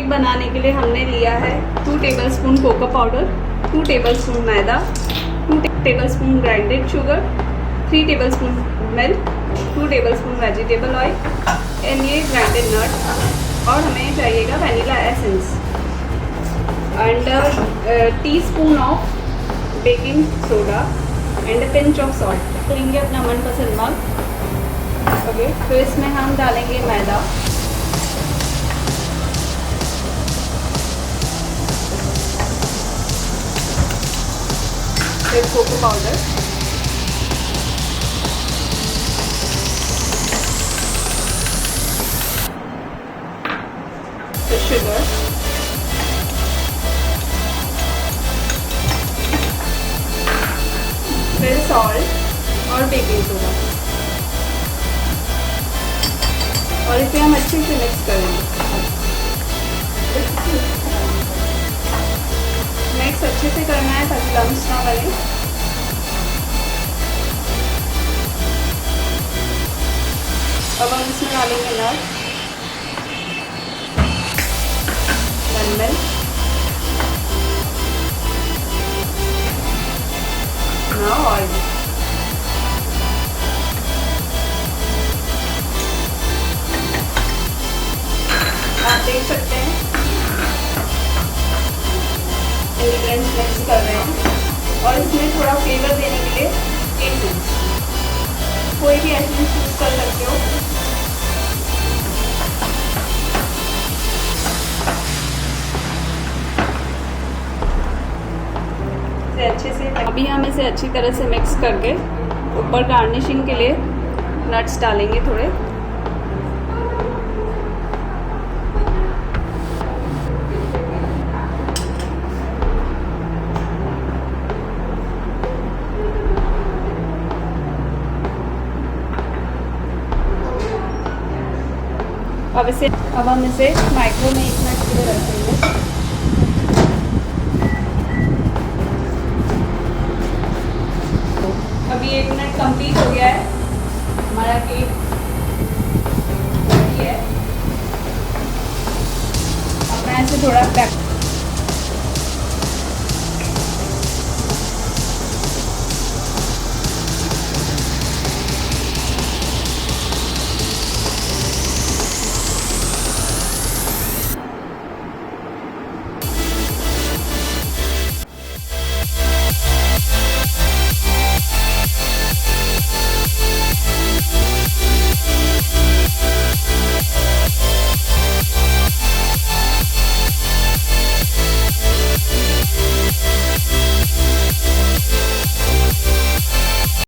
Cake बनाने के लिए हमने लिया है 2 tablespoon Coca powder, 2 tablespoon maida, 2 tablespoon grinded sugar, 3 tablespoon milk, 2 tablespoon vegetable oil and ये ग्राइंडेड नट, और हमें चाहिएगा vanilla essence and teaspoon of baking soda and pinch of salt. लेंगे अपना मनपसंद मग। ओके, तो इसमें हम डालेंगे मैदा, फिर कोको पाउडर, फिर शुगर, फिर सॉल्ट और बेकिंग सोडा, और इसे हम अच्छे से मिक्स करेंगे। मिक्स अच्छे से करना है ताकि लम्स ना बने। अब हम इसमें डालेंगे नट, मिल्क, ऑयल। आप देख सकते हैं इंग्रेडिएंट्स मिक्स कर रहे हैं, और इसमें थोड़ा फ्लेवर देने के लिए एसेंस, कोई भी एसेंस यूज कर सकते हो। इसे अच्छे से, अभी हम इसे अच्छी तरह से मिक्स करके ऊपर गार्निशिंग के लिए नट्स डालेंगे थोड़े। अब हम इसे माइक्रो में 1 मिनट के लिए रखेंगे।